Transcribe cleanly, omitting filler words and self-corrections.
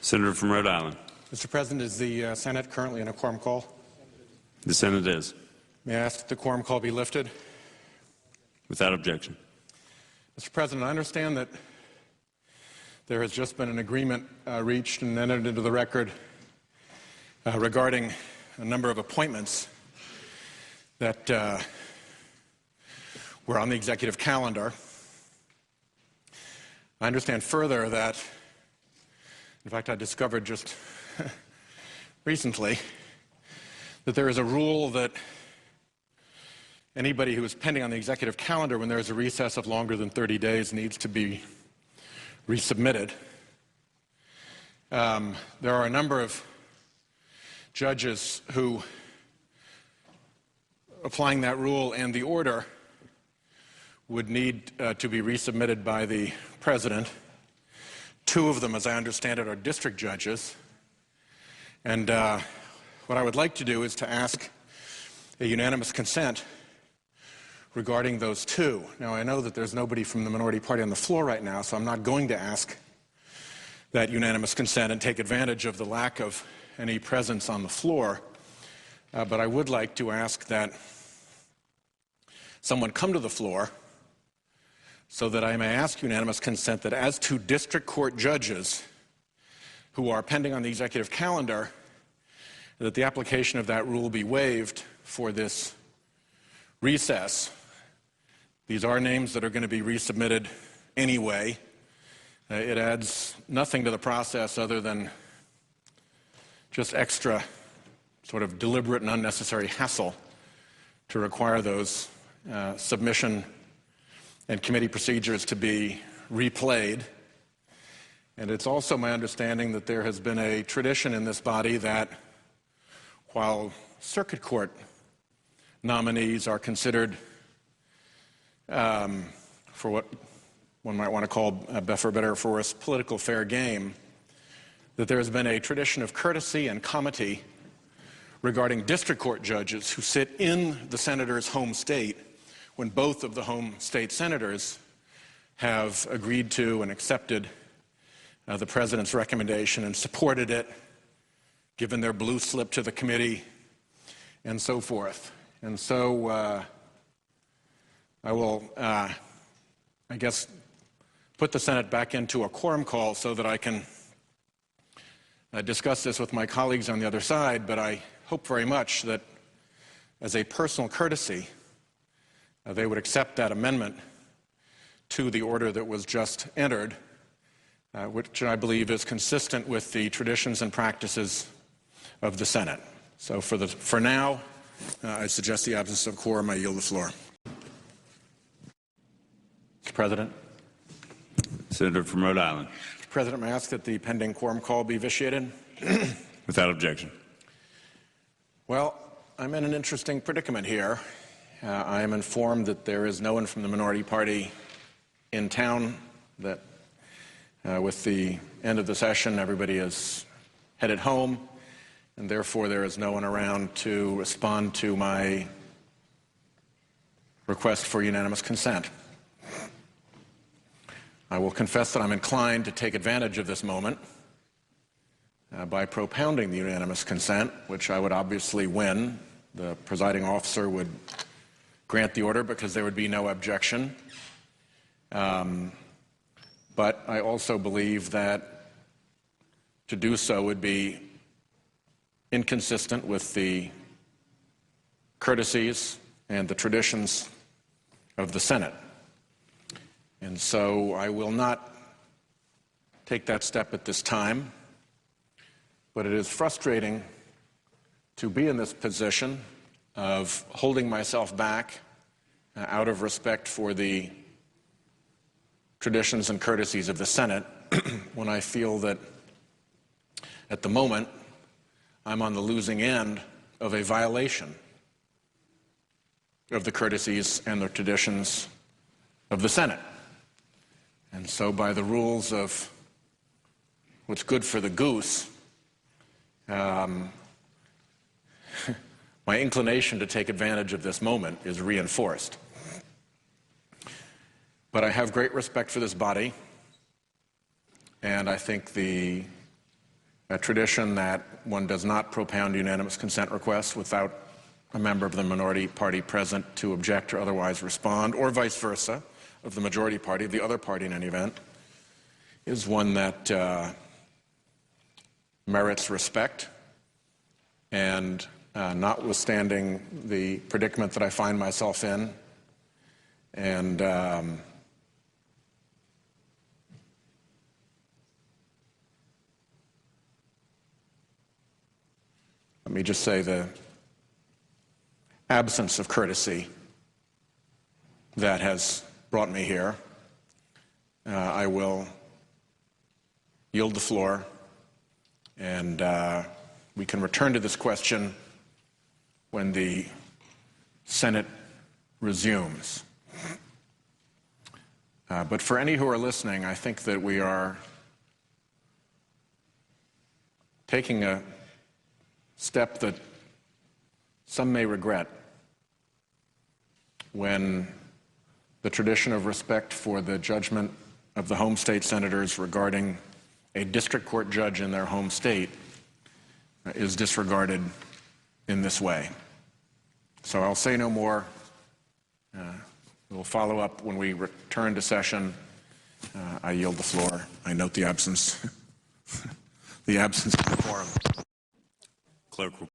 Senator from Rhode Island. Mr. President, is the Senate currently in a quorum call? The Senate is. May I ask that the quorum call be lifted? Without objection. Mr. President, I understand that there has just been an agreement reached and entered into the record regarding a number of appointments that were on the executive calendar. I understand further that, in fact, I discovered just recently that there is a rule that anybody who is pending on the executive calendar when there is a recess of longer than 30 days needs to be resubmitted. There are a number of judges who, applying that rule and the order, would need to be resubmitted by the President. Two of them, as I understand it, are district judges. And what I would like to do is to ask a unanimous consent regarding those two. Now, I know that there's nobody from the minority party on the floor right now, so I'm not going to ask that unanimous consent and take advantage of the lack of any presence on the floor. But I would like to ask that someone come to the floor so that I may ask unanimous consent that as to district court judges who are pending on the executive calendar, that the application of that rule be waived for this recess. These are names that are going to be resubmitted anyway. It adds nothing to the process other than just extra sort of deliberate and unnecessary hassle to require those submission and committee procedures to be replayed. And it's also my understanding that there has been a tradition in this body that while circuit court nominees are considered for what one might want to call, for better or for worse, political fair game, that there has been a tradition of courtesy and comity regarding district court judges who sit in the senator's home state when both of the home state senators have agreed to and accepted the president's recommendation and supported it, given their blue slip to the committee, and so forth. And so I will, I guess, put the Senate back into a quorum call so that I can discuss this with my colleagues on the other side, but I hope very much that as a personal courtesy, they would accept that amendment to the order that was just entered, which I believe is consistent with the traditions and practices of the Senate. So for now, I suggest the absence of quorum. I yield the floor. Mr. President. Senator from Rhode Island. Mr. President, may I ask that the pending quorum call be vitiated? Without objection. Well, I'm in an interesting predicament here. I am informed that there is no one from the minority party in town, that with the end of the session, everybody is headed home, and therefore there is no one around to respond to my request for unanimous consent. I will confess that I'm inclined to take advantage of this moment by propounding the unanimous consent, which I would obviously win. The presiding officer would grant the order because there would be no objection. But I also believe that to do so would be inconsistent with the courtesies and the traditions of the Senate. And so I will not take that step at this time. But it is frustrating to be in this position of holding myself back out of respect for the traditions and courtesies of the Senate when I feel that at the moment I'm on the losing end of a violation of the courtesies and the traditions of the Senate. And so by the rules of what's good for the goose, my inclination to take advantage of this moment is reinforced. But I have great respect for this body, and I think the a tradition that one does not propound unanimous consent requests without a member of the minority party present to object or otherwise respond, or vice versa, of the majority party, of the other party in any event, is one that merits respect. And notwithstanding the predicament that I find myself in, and let me just say the absence of courtesy that has brought me here, I will yield the floor, and we can return to this question when the Senate resumes. But for any who are listening, I think that we are taking a step that some may regret when the tradition of respect for the judgment of the home state senators regarding a district court judge in their home state is disregarded in this way. So I'll say no more. We'll follow up when we return to session. I yield the floor. I note the absence of quorum. Clerk will